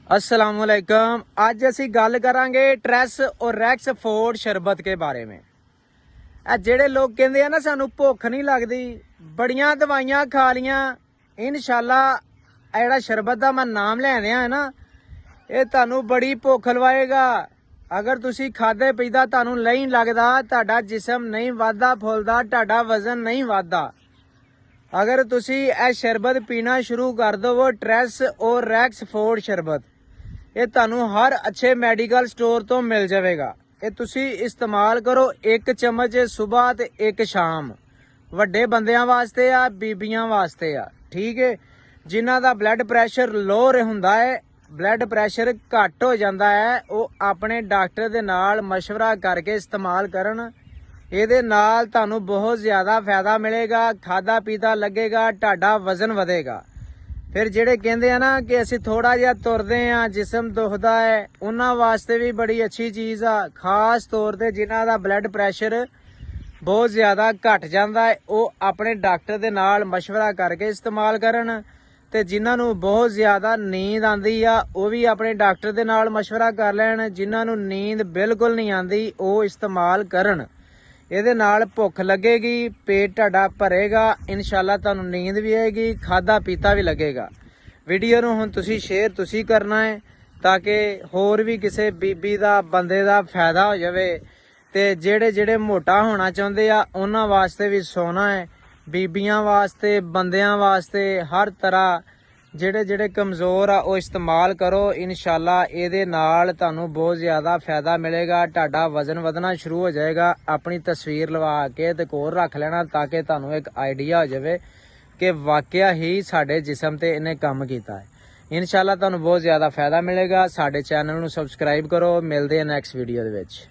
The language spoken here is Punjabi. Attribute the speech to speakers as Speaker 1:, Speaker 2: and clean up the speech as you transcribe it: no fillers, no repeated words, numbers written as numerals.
Speaker 1: अस्सलामुअलैकुम। आज असी गल करांगे ट्रैस और रैक्स फोर्ड शरबत के बारे में। जेड़े लोग कहते हैं ना सानू भुख नहीं लगती, बड़ियां दवाइयां खा लियां, इंशाल्लाह जेड़ा शरबत का मैं नाम लैंदे है ना, ये तुहानू बड़ी भुख लवाएगा। अगर तुसी खादे पीता तुहानू नहीं लगता, तुहाडा जिसम नहीं वधदा फुलदा, तुहाडा वजन नहीं वधदा। अगर तुसी ए शरबत पीना शुरू कर दो, ट्रैस और रैक्स फोर्ड शरबत, ये तुहानू हर अच्छे मैडिकल स्टोर तो मिल जाएगा। ये तुसी इस्तेमाल करो, एक चम्मच सुबह ते एक शाम। वड्डे बंदियां वास्ते आ, बीबियां वास्ते आ, ठीक है। जिन्हां दा ब्लड प्रैशर लो हुंदा है, ब्लड प्रैशर घट हो जाता है, वो अपने डॉक्टर दे नाल मशवरा करके इस्तेमाल करन। ਇਹਦੇ ਨਾਲ ਤੁਹਾਨੂੰ बहुत ज़्यादा फायदा मिलेगा, खादा पीता लगेगा, ਤੁਹਾਡਾ वजन ਵਧੇਗਾ। फिर ਜਿਹੜੇ ਕਹਿੰਦੇ ਆ ਨਾ ਕਿ ਅਸੀਂ ਥੋੜਾ ਜਿਹਾ ਤੁਰਦੇ ਆ ਜਿਸਮ ਦੁਖਦਾ ਹੈ, ਉਹਨਾਂ ਵਾਸਤੇ ਵੀ ਬੜੀ ਅੱਛੀ ਚੀਜ਼ ਆ। ਖਾਸ ਤੌਰ ਤੇ ਜਿਨ੍ਹਾਂ ਦਾ ਬਲੱਡ ਪ੍ਰੈਸ਼ਰ ਬਹੁਤ ਜ਼ਿਆਦਾ ਘਟ ਜਾਂਦਾ ਹੈ, ਉਹ ਆਪਣੇ ਡਾਕਟਰ ਦੇ ਨਾਲ ਮਸ਼ਵਰਾ ਕਰਕੇ ਇਸਤੇਮਾਲ ਕਰਨ। ਤੇ ਜਿਨ੍ਹਾਂ ਨੂੰ ਬਹੁਤ ਜ਼ਿਆਦਾ ਨੀਂਦ ਆਂਦੀ ਆ, ਉਹ ਵੀ ਆਪਣੇ ਡਾਕਟਰ ਦੇ ਨਾਲ ਮਸ਼ਵਰਾ ਕਰ ਲੈਣ। ਜਿਨ੍ਹਾਂ ਨੂੰ ਨੀਂਦ ਬਿਲਕੁਲ ਨਹੀਂ ਆਂਦੀ, ਉਹ ਇਸਤੇਮਾਲ ਕਰਨ। ਇਹਦੇ ਨਾਲ ਭੁੱਖ ਲੱਗੇਗੀ, पेट ਤੁਹਾਡਾ ਭਰੇਗਾ, ਇਨਸ਼ਾਅੱਲਾ ਤੁਹਾਨੂੰ ਨੀਂਦ ਵੀ ਆਏਗੀ, ਖਾਦਾ ਪੀਤਾ ਵੀ ਲੱਗੇਗਾ। ਵੀਡੀਓ ਨੂੰ ਹੁਣ ਤੁਸੀਂ ਸ਼ੇਅਰ ਤੁਸੀਂ ਕਰਨਾ ਹੈ ਤਾਂ ਕਿ ਹੋਰ ਵੀ ਕਿਸੇ ਬੀਬੀ ਦਾ ਬੰਦੇ ਦਾ ਫਾਇਦਾ ਹੋ ਜਾਵੇ। ਤੇ ਜਿਹੜੇ ਮੋਟਾ ਹੋਣਾ ਚਾਹੁੰਦੇ ਆ ਉਹਨਾਂ ਵਾਸਤੇ ਵੀ ਸੋਨਾ ਹੈ, ਬੀਬੀਆਂ ਵਾਸਤੇ, ਬੰਦਿਆਂ ਵਾਸਤੇ, ਹਰ ਤਰ੍ਹਾਂ। ਜਿਹੜੇ ਕਮਜ਼ੋਰ ਆ ਉਹ ਇਸਤੇਮਾਲ ਕਰੋ, ਇਨਸ਼ਾਅੱਲਾ ਇਹਦੇ ਨਾਲ ਤੁਹਾਨੂੰ ਬਹੁਤ ਜ਼ਿਆਦਾ ਫਾਇਦਾ ਮਿਲੇਗਾ। ਤੁਹਾਡਾ ਵਜ਼ਨ ਵਧਣਾ ਸ਼ੁਰੂ ਹੋ ਜਾਏਗਾ। ਆਪਣੀ ਤਸਵੀਰ ਲਵਾ ਕੇ ਤੇ ਕੋਲ ਰੱਖ ਲੈਣਾ ਤਾਂ ਕਿ ਤੁਹਾਨੂੰ ਇੱਕ ਆਈਡੀਆ ਹੋ ਜਾਵੇ ਕਿ ਵਾਕਿਆ ਹੀ ਸਾਡੇ ਜਿਸਮ ਤੇ ਇਹਨੇ ਕੰਮ ਕੀਤਾ ਹੈ। ਇਨਸ਼ਾਅੱਲਾ ਤੁਹਾਨੂੰ ਬਹੁਤ ਜ਼ਿਆਦਾ ਫਾਇਦਾ ਮਿਲੇਗਾ। ਸਾਡੇ ਚੈਨਲ ਨੂੰ ਸਬਸਕ੍ਰਾਈਬ ਕਰੋ। ਮਿਲਦੇ ਹਾਂ ਨੈਕਸਟ ਵੀਡੀਓ ਦੇ ਵਿੱਚ।